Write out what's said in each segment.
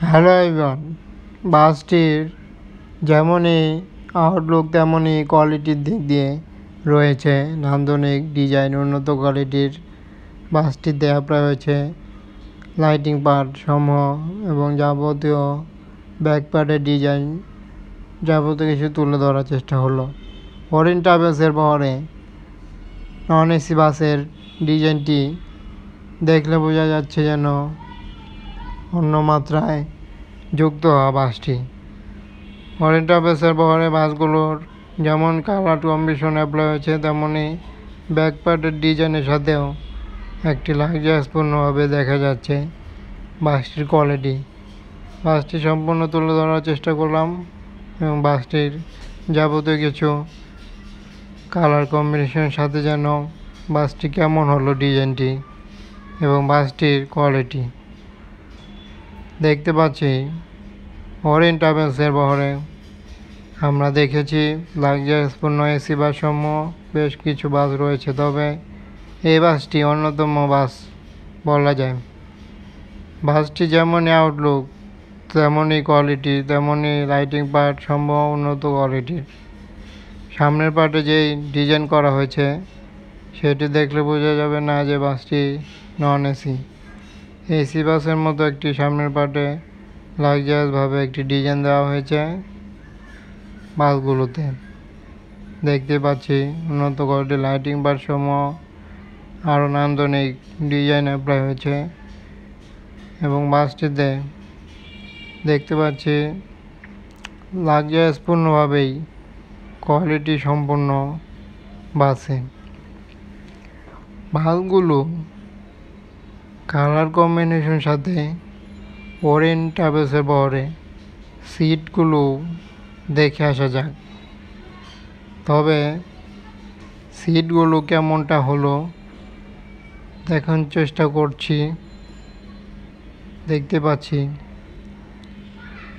Hello everyone, বাসটির যেমনই Outlook তেমনই কোয়ালিটির দিক দিয়ে রয়েছে নান্দনিক ডিজাইন, উন্নত কোয়ালিটির বাসটি দেওয়া রয়েছে লাইটিং পার্ট সমূহ এবং যাবতীয় ব্যাক পার্টের ডিজাইন যাবতীয় কিছু তুলে ধরার চেষ্টা হলো। ওরিয়েন্ট ট্রাভেলসের বহরে নন এসি বাসের ডিজাইনটি দেখলে বোঝা যাচ্ছে যেন অন্য মাত্রায় যুক্ত হওয়া বাসটি। ওরিয়েন্ট ট্রাভেলসের বহরে বাসগুলোর যেমন কালার কম্বিনেশন অ্যাপ্লাই হয়েছে, তেমনই ব্যাক পার্টের ডিজাইনের সাথেও একটি লাক্সারিয়াসপূর্ণভাবে দেখা যাচ্ছে বাসটির কোয়ালিটি। বাসটি সম্পূর্ণ তুলে ধরার চেষ্টা করলাম এবং বাসটির যাবতীয় কিছু কালার কম্বিনেশনের সাথে যেন বাসটি কেমন হলো ডিজাইনটি এবং বাসটির কোয়ালিটি দেখতে পাচ্ছি। ওরিয়েন্ট ট্রাভেলসের বহরে আমরা দেখেছি লাক্সারিয়াসপূর্ণ এসি বাসসমূহ বেশ কিছু বাস রয়েছে, তবে এই বাসটি অন্যতম বাস বলা যায়। বাসটি যেমনই আউটলুক তেমনই কোয়ালিটি, তেমনই লাইটিং পার্ট সম্ভব উন্নত কোয়ালিটির। সামনের পার্টে যেই ডিজাইন করা হয়েছে সেটি দেখলে বোঝা যাবে না যে বাসটি নন এসি। এসি বাসের মতো একটি সামনের পার্টে লাক্সারিয়াসভাবে একটি ডিজাইন দেওয়া হয়েছে বাসগুলোতে। দেখতে পাচ্ছি উন্নত কোয়ালিটির লাইটিং পার্ট সমূহ আরও নান্দনিক ডিজাইন অ্যাপ্লাই হয়েছে এবং বাসটিতে দেখতে পাচ্ছি লাক্সারিয়াসপূর্ণভাবেই কোয়ালিটি সম্পন্ন বাসে। বাসগুলো কালার কম্বিনেশন সাথে ওরিয়েন্ট ট্রাভেলসের বহরে সিটগুলো দেখে আসা যাক। তবে সিটগুলো কেমনটা হলো দেখার চেষ্টা করছি। দেখতে পাচ্ছি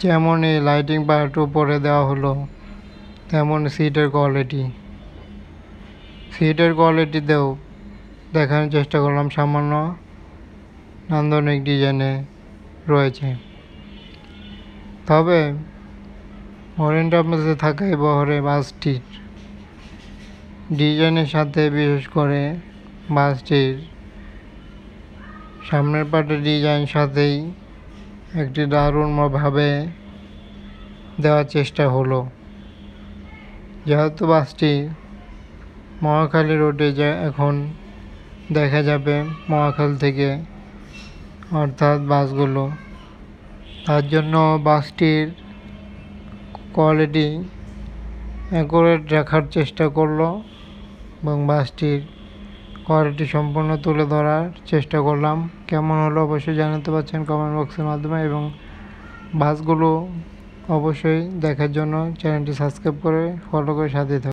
যেমনই লাইটিং পার্ট উপরে দেওয়া হলো তেমন সিটের কোয়ালিটিতেও দেখানোর চেষ্টা করলাম সামান্য নান্দনিক ডিজাইনে রয়েছে। তবে ওরিয়েন্ট ট্রাভেলসে থাকা এই বহরে বাসটির ডিজাইনের সাথে বিশেষ করে বাসটির সামনের পার্টের ডিজাইন সাথেই একটি দারুণভাবে দেওয়ার চেষ্টা হলো। যেহেতু বাসটি মহাখালী রোডে এখন দেখা যাবে মহাখালী থেকে অর্থাৎ বাসগুলো, তার জন্য বাসটির কোয়ালিটি অ্যাকুরেট রাখার চেষ্টা করলো এবং বাসটির কোয়ালিটি সম্পূর্ণ তুলে ধরার চেষ্টা করলাম। কেমন হলো অবশ্যই জানাতে পারছেন কমেন্ট বক্সের মাধ্যমে এবং বাসগুলো অবশ্যই দেখার জন্য চ্যানেলটি সাবস্ক্রাইব করে ফলো করে সাথে থাকুন।